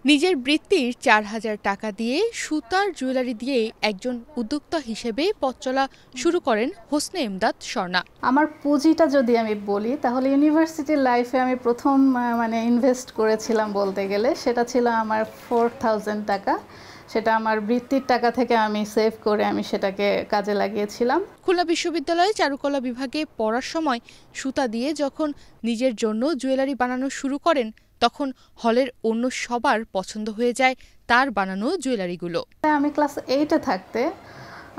নিজের বৃত্তির ৪,০০০ টাকা দিয়ে সুতার জুয়েলারি দিয়ে একজন উদ্যোক্তা হিসেবে পথ চলা শুরু করেন হোসনে এমদাদ স্বর্ণা। আমার পুঁজিটা যদি আমি বলি তাহলে ইউনিভার্সিটি লাইফে আমি প্রথম ইনভেস্ট করেছিলাম বলতে গেলে সেটা ছিল আমার 4,000 টাকা। সেটা আমার বৃত্তির টাকা থেকে আমি সেভ করে আমি সেটাকে কাজে লাগিয়েছিলাম। খুলনা বিশ্ববিদ্যালয়ে চারুকলা বিভাগে পড়ার সময় সুতা দিয়ে যখন নিজের জন্য জুয়েলারি বানানো শুরু করেন তখন হলের অন্য সবার পছন্দ হয়ে যায় তার বানানো জুয়েলারিগুলো। আমি ক্লাস 8-এ থাকতে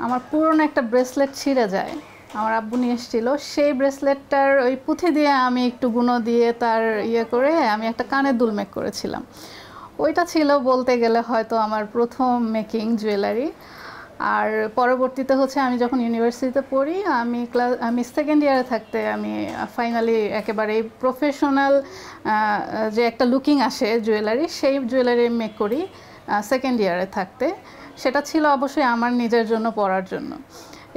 আমার পুরনো একটা ব্রেসলেট ছিঁড়ে যায়, আমার আব্বু নিয়ে এসেছিল। সেই ব্রেসলেটটার ওই পুঁথি দিয়ে আমি একটু গুঁড়ো দিয়ে তার করে আমি একটা কানের দুল মেক করেছিলাম। ওইটা ছিল বলতে গেলে হয়তো আমার প্রথম মেকিং জুয়েলারি। আর পরবর্তীতে আমি যখন ইউনিভার্সিটিতে পড়ি আমি সেকেন্ড ইয়ারে থাকতে আমি ফাইনালি একেবারে প্রফেশনাল যে একটা লুকিং আসে জুয়েলারি, সেই জুয়েলারি মেক করি সেকেন্ড ইয়ারে থাকতে। সেটা ছিল অবশ্যই আমার নিজের জন্য পরার জন্য।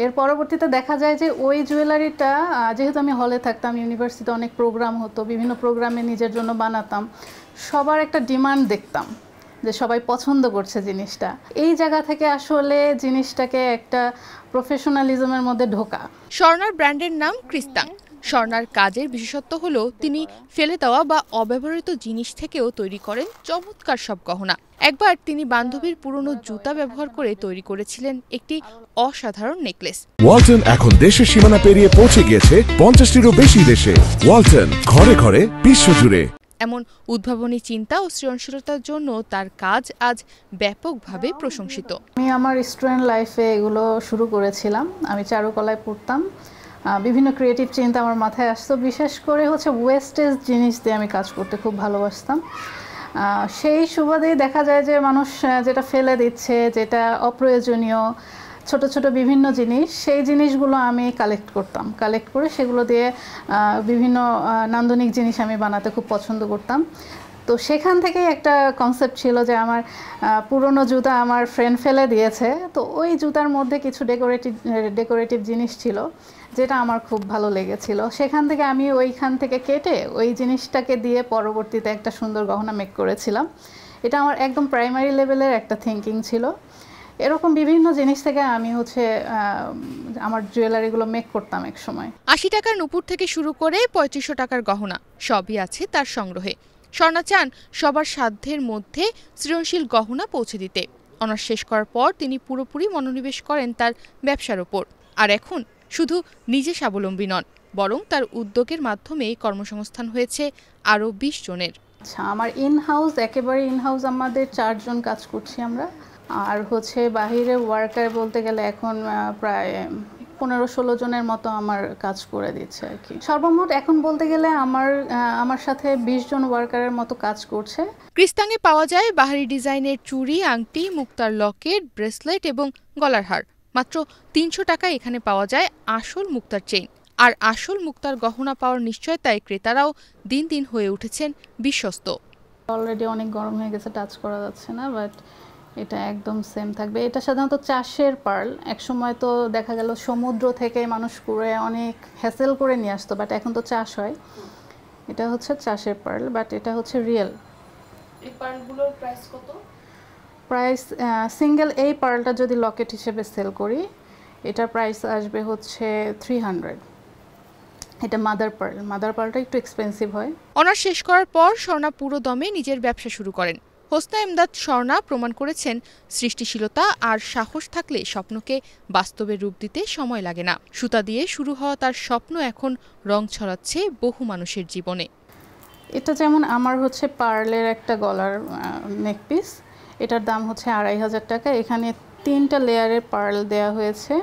এর পরবর্তীতে দেখা যায় যে ওই জুয়েলারিটা যেহেতু আমি হলে থাকতাম, ইউনিভার্সিটিতে অনেক প্রোগ্রাম হতো, বিভিন্ন প্রোগ্রামে নিজের জন্য বানাতাম, সবার একটা ডিমান্ড দেখতাম যে সবাই পছন্দ করছে জিনিসটা। এই জায়গা থেকে আসলে জিনিসটাকে একটা প্রফেশনালিজমের মধ্যে ঢোকা। স্বর্ণার ব্র্যান্ডের নাম ক্রিস্তাং। স্বর্ণার কাজের বিশেষত্ব হলো তিনি ফেলে দেওয়া বা অব্যবহৃত জিনিস থেকেও তৈরি করেন চমৎকার সব গহনা। একবার তিনি বান্ধবীর পুরনো জুতা ব্যবহার করে তৈরি করেছিলেন একটি অসাধারণ নেকলেস। ওয়ালটন এখন দেশের সীমানা পেরিয়ে পৌঁছে গিয়েছে 50টিরও বেশি দেশে। ওয়ালটন, ঘরে ঘরে বিশ্বজুড়ে। এমন উদ্ভাবনী চিন্তা ও সৃজনশীলতার জন্য তার কাজ আজ ব্যাপকভাবে প্রশংসিত। আমি আমার স্টুডেন্ট লাইফে এগুলো শুরু করেছিলাম। আমি চারুকলায় পড়তাম, বিভিন্ন ক্রিয়েটিভ চিন্তা আমার মাথায় আসতো। বিশেষ করে ওয়েস্টেজ জিনিস দিয়ে আমি কাজ করতে খুব ভালোবাসতাম। সেই সুবাদেই দেখা যায় যে মানুষ যেটা ফেলে দিচ্ছে, যেটা অপ্রয়োজনীয় ছোট ছোট বিভিন্ন জিনিস, সেই জিনিসগুলো আমি কালেক্ট করতাম। কালেক্ট করে সেগুলো দিয়ে বিভিন্ন নান্দনিক জিনিস আমি বানাতে খুব পছন্দ করতাম। তো সেখান থেকেই একটা কনসেপ্ট ছিল যে আমার পুরনো জুতা আমার ফ্রেন্ড ফেলে দিয়েছে, তো ওই জুতার মধ্যে কিছু ডেকোরেটিভ জিনিস ছিল যেটা আমার খুব ভালো লেগেছিল। সেখান থেকে আমি ওইখান থেকে কেটে ওই জিনিসটাকে দিয়ে পরবর্তীতে একটা সুন্দর গহনা মেক করেছিলাম। এটা আমার একদম প্রাইমারি লেভেলের একটা থিঙ্কিং ছিল। এরকম বিভিন্ন জিনিস থেকে আমি আমার জুয়েলারিগুলো মেক করতাম এক সময়। ৮০ টাকার নূপুর থেকে শুরু করে ৩৫০০ টাকার গহনা সবই আছে তার সংগ্রহে। স্বর্ণা চান সবার সাধ্যের মধ্যে সৃজনশীল গহনা পৌঁছে দিতে। অনার্স শেষ করার পর তিনি পুরোপুরি মনোনিবেশ করেন তার ব্যবসার ওপর। আর এখন শুধু নিজে স্বাবলম্বী নন, বরং তার উদ্যোগের মাধ্যমে কর্মসংস্থান হয়েছে আরও ২০ জনের। আচ্ছা, আমার একেবারে ইনহাউস আমাদের ৪ জন কাজ করছি আমরা। আর বাহিরে ওয়ার্কার বলতে গেলে এখন প্রায় ১৫-১৬ জনের মতো আমার কাজ করে দিচ্ছে আর কি। সর্বমোট এখন বলতে গেলে আমার সাথে ২০ জন ওয়ার্কারের মতো কাজ করছে। ক্রিস্তাংয়ে পাওয়া যায় বাহারি ডিজাইনের চুড়ি, আংটি, মুক্তার লকেট, ব্রেসলেট এবং গলার হার। মাত্র ৩০০ টাকায় এখানে পাওয়া যায় আসল মুক্তার চেইন। আর আসল মুক্তার গহনা পাওয়ার নিশ্চয়তায় ক্রেতারাও দিন দিন হয়ে উঠেছেন বিশ্বস্ত। অলরেডি অনেক গরম হয়ে গেছে, টাচ করা যাচ্ছে না, বাট এটা একদম সেম থাকবে। এটা সাধারণত চাষের পার্ল। একসময় তো দেখা গেল সমুদ্র থেকে মানুষ করে অনেক হ্যাসেল করে নিয়ে আসতো, বাট এখন তো চাষ হয়। এটা চাষের পার্ল, বাট এটা রিয়েল। এই পার্লগুলোর প্রাইস কত? প্রাইস সিঙ্গেল এই পার্লটা যদি লকেট হিসেবে সেল করি, এটার প্রাইস আসবে 300। এটা মাদার পার্লটা একটু এক্সপেন্সিভ হয়। অনার্স শেষ করার পর স্বর্ণা পুরো দমে নিজের ব্যবসা শুরু করেন। হোসনে এমদাদ স্বর্ণা প্রমাণ করেছেন সৃষ্টিশীলতা আর সাহস থাকলে স্বপ্নকে বাস্তবে রূপ দিতে সময় লাগে না। সুতা দিয়ে শুরু হওয়া তার স্বপ্ন এখন রং ছড়াচ্ছে বহু মানুষের জীবনে। এটা যেমন আমার পার্লের একটা গলার নেকপিস, এটার দাম ২৫০০ টাকা। এখানে 3টা লেয়ারের পার্ল দেয়া হয়েছে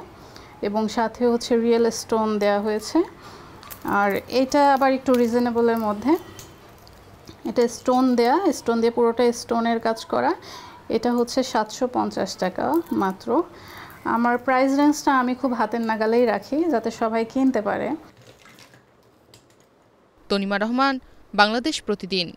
এবং সাথে রিয়েল স্টোন দেয়া হয়েছে। আর এটা আবার একটু রিজনেবলের মধ্যে। এটা স্টোন দিয়ে পুরোটা স্টোনের কাজ করা। এটা ৭৫০ টাকা মাত্র। আমার প্রাইস রেঞ্জটা আমি খুব হাতের নাগালেই রাখি যাতে সবাই কিনতে পারে। তনিমা রহমান, বাংলাদেশ প্রতিদিন।